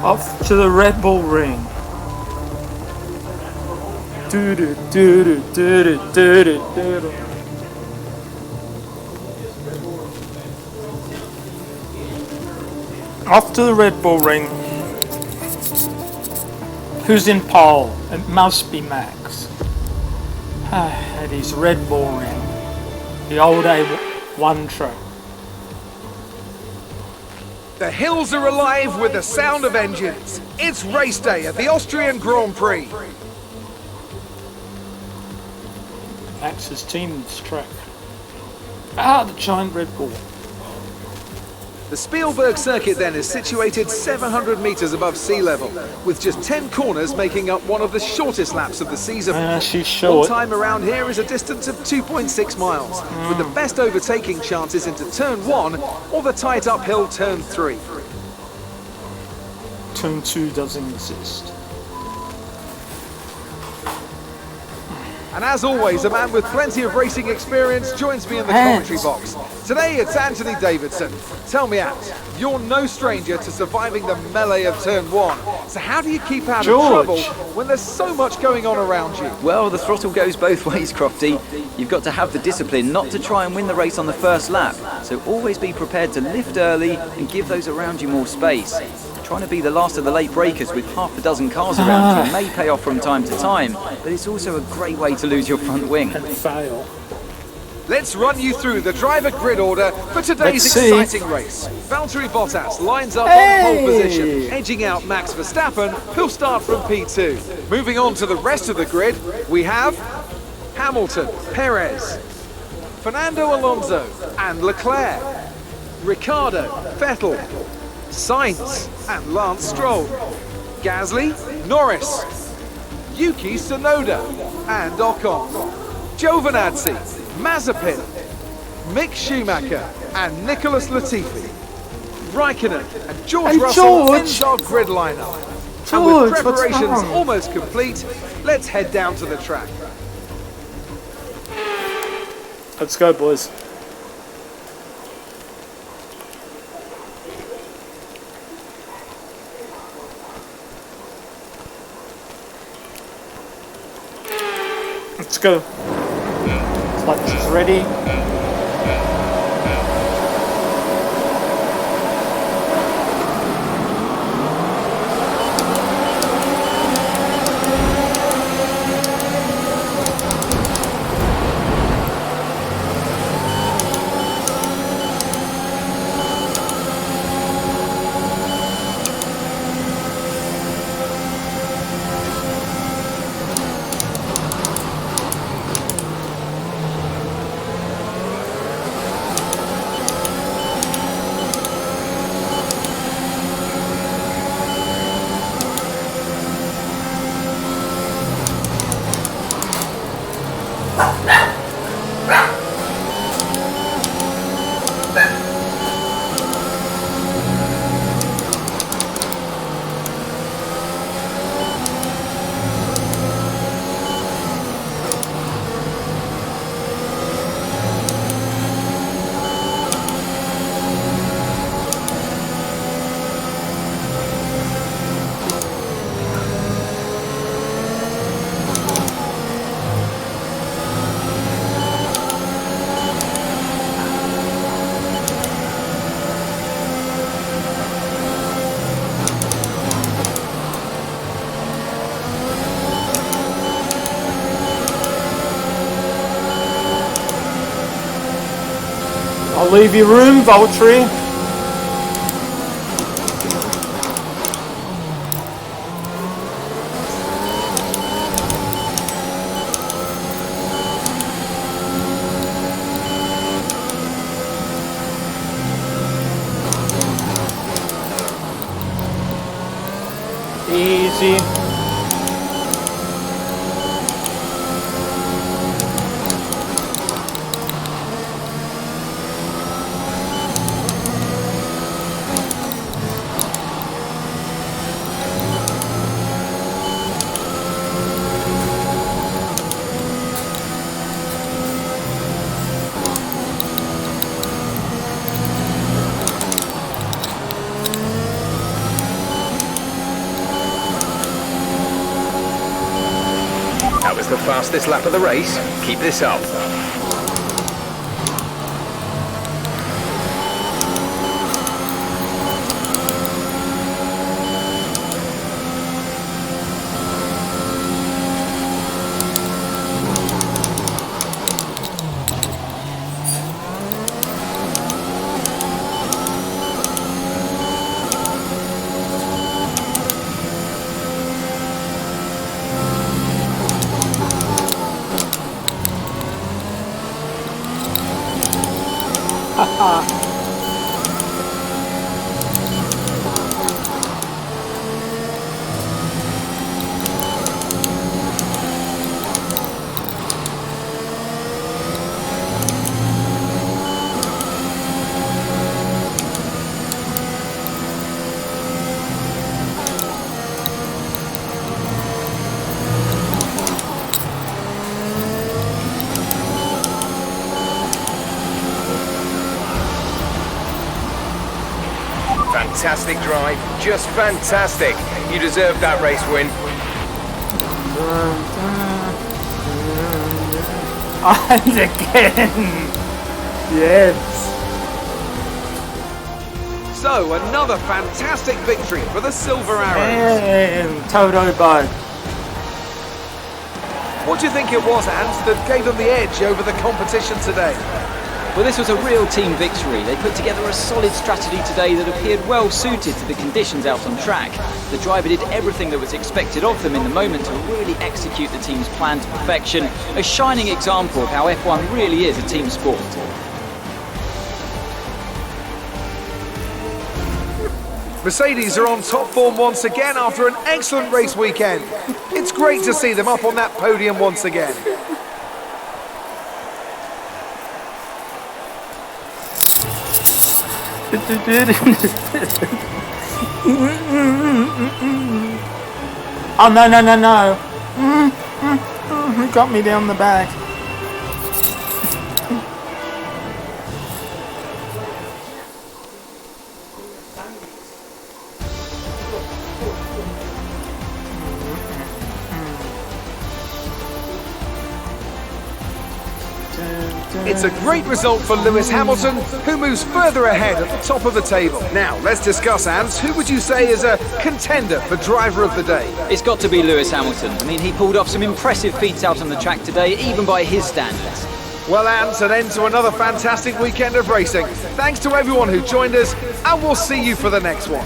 Off to the Red Bull Ring. Doo-doo, doo-doo, doo-doo, doo-doo, doo-doo. Off to the Red Bull Ring. Who's in pole? It must be Max. At his Red Bull Ring. The old A1 track. The hills are alive with the sound of engines. It's race day at the Austrian Grand Prix. Max's team's track. The giant Red Bull. The Spielberg circuit then is situated 700 metres above sea level, with just 10 corners making up one of the shortest laps of the season. She's short. All time around here is a distance of 2.6 miles, with the best overtaking chances into turn 1 or the tight uphill turn 3. Turn 2 doesn't exist. And as always, a man with plenty of racing experience joins me in the commentary box. Today it's Anthony Davidson. Tell me, Ant, you're no stranger to surviving the melee of turn 1. So how do you keep out of trouble when there's so much going on around you? Well, the throttle goes both ways, Crofty. You've got to have the discipline not to try and win the race on the first lap. So always be prepared to lift early and give those around you more space. Trying to be the last of the late breakers with half a dozen cars around you may pay off from time to time, but it's also a great way to lose your front wing. And fail. Let's run you through the driver grid order for today's exciting race. Valtteri Bottas lines up on pole position, edging out Max Verstappen, who'll start from P2. Moving on to the rest of the grid, we have Hamilton, Perez, Fernando Alonso and Leclerc, Ricciardo, Vettel, Sainz and Lance Stroll, Gasly, Norris, Yuki Tsunoda and Ocon, Giovinazzi, Mazepin, Mick Schumacher and Nicholas Latifi, Raikkonen and George Russell ends our grid lineup. And with preparations almost complete, let's head down to the track. Let's go, boys. Let's go. Clutch is ready. I'll leave you room, Valtteri. Easy. has the fastest lap of the race. Keep this up. Fantastic drive, just fantastic. You deserve that race win. And again. Yes. So, another fantastic victory for the Silver Arrows. And Toto Bug. What do you think it was, Hans, that gave them the edge over the competition today? Well, this was a real team victory. They put together a solid strategy today that appeared well suited to the conditions out on track. The driver did everything that was expected of them in the moment to really execute the team's plan to perfection. A shining example of how F1 really is a team sport. Mercedes are on top form once again after an excellent race weekend. It's great to see them up on that podium once again. Oh, no, no, no, no. He got me down the back. It's a great result for Lewis Hamilton, who moves further ahead at the top of the table. Now, let's discuss, Hans. Who would you say is a contender for driver of the day? It's got to be Lewis Hamilton. I mean, he pulled off some impressive feats out on the track today, even by his standards. Well, Hans, an end to another fantastic weekend of racing. Thanks to everyone who joined us, and we'll see you for the next one.